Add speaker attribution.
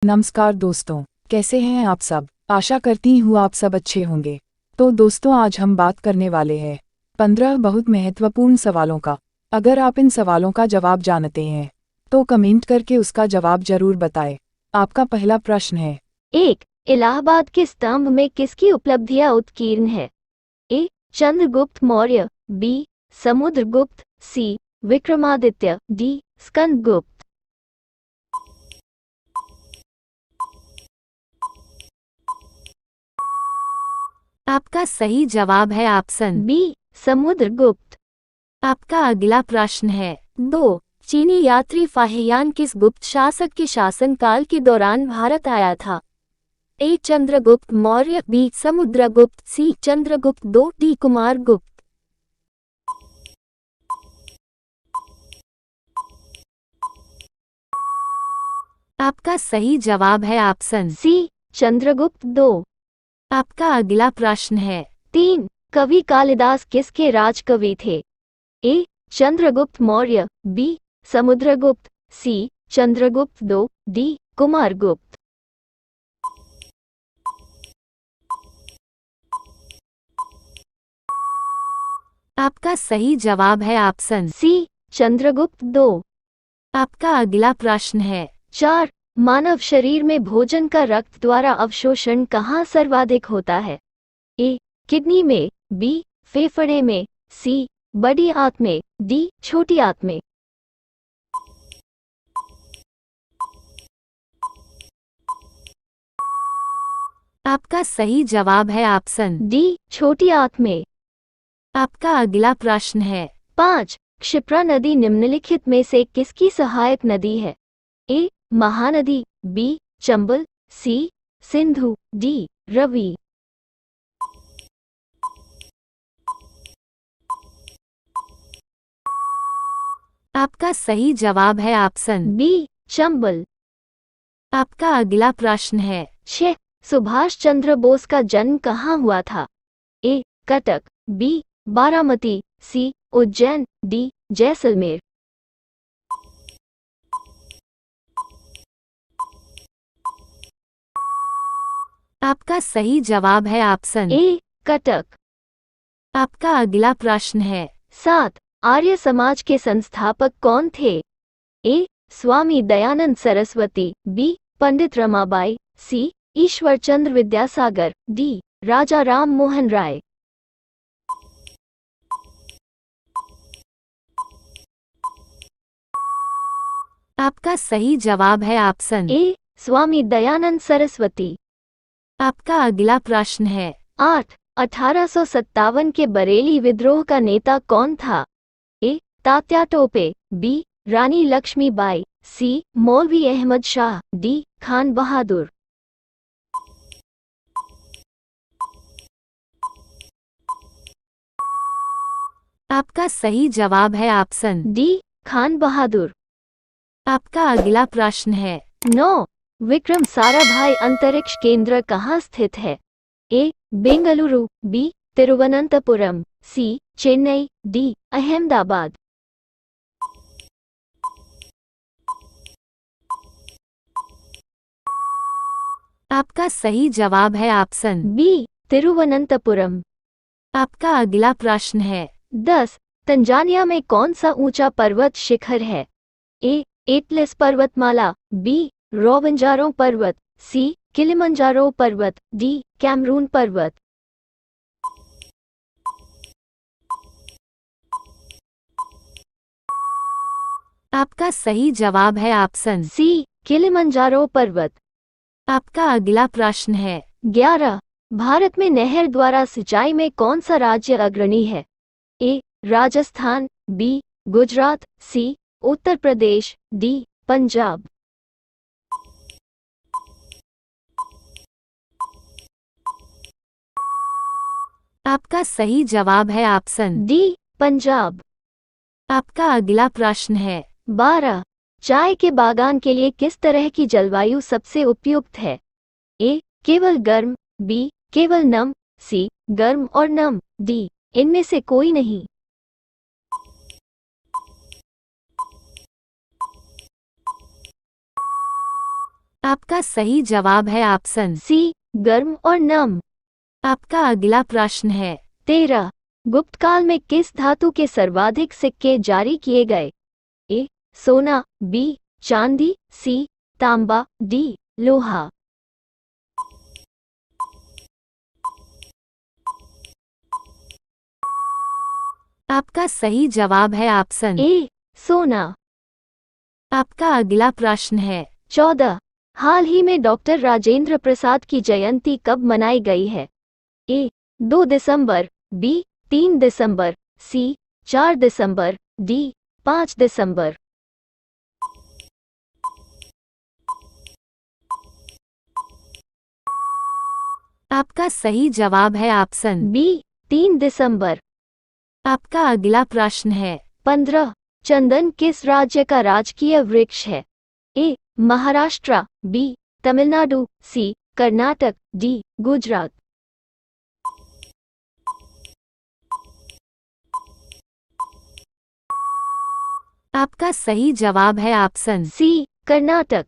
Speaker 1: नमस्कार दोस्तों, कैसे हैं आप सब। आशा करती हूँ आप सब अच्छे होंगे। तो दोस्तों, आज हम बात करने वाले हैं 15 बहुत महत्वपूर्ण सवालों का। अगर आप इन सवालों का जवाब जानते हैं तो कमेंट करके उसका जवाब जरूर बताएं। आपका पहला प्रश्न है।
Speaker 2: 1. इलाहाबाद के स्तंभ में किसकी उपलब्धियां उत्कीर्ण है? ए. चंद्रगुप्त मौर्य, बी. समुद्रगुप्त, सी. विक्रमादित्य, डी. स्कंदगुप्त।
Speaker 3: आपका सही जवाब है ऑप्शन
Speaker 2: बी. समुद्रगुप्त।
Speaker 3: आपका अगला प्रश्न है 2. चीनी यात्री फाहियान किस गुप्त शासक के शासनकाल के दौरान भारत आया था? ए. चंद्रगुप्त मौर्य, बी. समुद्रगुप्त, सी. चंद्रगुप्त 2, डी. कुमारगुप्त। आपका सही जवाब है ऑप्शन
Speaker 2: सी. चंद्रगुप्त 2।
Speaker 3: आपका अगला प्रश्न है
Speaker 2: 3. कवि कालिदास किसके राजकवि थे? ए. चंद्रगुप्त मौर्य, बी. समुद्रगुप्त, सी. चंद्रगुप्त 2, डी. कुमारगुप्त।
Speaker 3: आपका सही जवाब है ऑप्शन
Speaker 2: सी. चंद्रगुप्त 2।
Speaker 3: आपका अगला प्रश्न है
Speaker 2: 4. मानव शरीर में भोजन का रक्त द्वारा अवशोषण कहाँ सर्वाधिक होता है? ए. किडनी में, बी. फेफड़े में, सी. बड़ी आंत में, डी. छोटी आंत में।
Speaker 3: आपका सही जवाब है ऑप्शन
Speaker 2: डी. छोटी आंत में।
Speaker 3: आपका अगला प्रश्न है
Speaker 2: 5. क्षिप्रा नदी निम्नलिखित में से किसकी सहायक नदी है? ए. महानदी, बी. चंबल, सी. सिंधु, डी. रवि।
Speaker 3: आपका सही जवाब है ऑप्शन
Speaker 2: बी. चंबल।
Speaker 3: आपका अगला प्रश्न है
Speaker 2: 6. सुभाष चंद्र बोस का जन्म कहाँ हुआ था? ए. कटक, बी. बारामती, सी. उज्जैन, डी. जैसलमेर।
Speaker 3: आपका सही जवाब है ऑप्शन
Speaker 2: ए. कटक।
Speaker 3: आपका अगला प्रश्न है
Speaker 2: 7. आर्य समाज के संस्थापक कौन थे? ए. स्वामी दयानंद सरस्वती, बी. पंडित रमाबाई, सी. ईश्वर चंद्र विद्यासागर, डी. राजा राम मोहन राय।
Speaker 3: आपका सही जवाब है ऑप्शन
Speaker 2: ए. स्वामी दयानंद सरस्वती।
Speaker 3: आपका अगला प्रश्न है
Speaker 2: 8. 1857 के बरेली विद्रोह का नेता कौन था? ए. तात्या टोपे, बी. रानी लक्ष्मीबाई, सी. मौलवी अहमद शाह, डी. खान बहादुर।
Speaker 3: आपका सही जवाब है ऑप्शन
Speaker 2: डी. खान बहादुर।
Speaker 3: आपका अगला प्रश्न है
Speaker 2: 9. विक्रम साराभाई अंतरिक्ष केंद्र कहाँ स्थित है? ए. बेंगलुरु, बी. तिरुवनंतपुरम, सी. चेन्नई, डी. अहमदाबाद।
Speaker 3: आपका सही जवाब है ऑप्शन
Speaker 2: बी. तिरुवनंतपुरम।
Speaker 3: आपका अगला प्रश्न है
Speaker 2: 10. तंजानिया में कौन सा ऊंचा पर्वत शिखर है? ए. एटलस पर्वतमाला, बी. रोवंजारो पर्वत, सी. किलिमंजारो पर्वत, डी. कैमरून पर्वत।
Speaker 3: आपका सही जवाब है ऑप्शन
Speaker 2: सी. किलिमंजारो पर्वत।
Speaker 3: आपका अगला प्रश्न है
Speaker 2: 11. भारत में नहर द्वारा सिंचाई में कौन सा राज्य अग्रणी है? ए. राजस्थान, बी. गुजरात, सी. उत्तर प्रदेश, डी. पंजाब।
Speaker 3: आपका सही जवाब है ऑप्शन
Speaker 2: डी. पंजाब।
Speaker 3: आपका अगला प्रश्न है
Speaker 2: 12. चाय के बागान के लिए किस तरह की जलवायु सबसे उपयुक्त है? ए. केवल गर्म, बी. केवल नम, सी. गर्म और नम, डी. इनमें से कोई नहीं।
Speaker 3: आपका सही जवाब है ऑप्शन
Speaker 2: सी गर्म और नम।
Speaker 3: आपका अगला प्रश्न है
Speaker 2: 13 गुप्त काल में किस धातु के सर्वाधिक सिक्के जारी किए गए? ए सोना, बी चांदी, सी तांबा, डी लोहा।
Speaker 3: आपका सही जवाब है ऑप्शन
Speaker 2: ए सोना।
Speaker 3: आपका अगला प्रश्न है
Speaker 2: 14 हाल ही में डॉक्टर राजेंद्र प्रसाद की जयंती कब मनाई गई है? ए 2 दिसंबर, बी 3 दिसंबर, सी 4 दिसंबर, डी 5 दिसंबर।
Speaker 3: आपका सही जवाब है ऑप्शन
Speaker 2: बी 3 दिसंबर।
Speaker 3: आपका अगला प्रश्न है
Speaker 2: 15 चंदन किस राज्य का राजकीय वृक्ष है? ए महाराष्ट्र, बी तमिलनाडु, सी कर्नाटक, डी गुजरात।
Speaker 3: आपका सही जवाब है ऑप्शन
Speaker 2: सी कर्नाटक।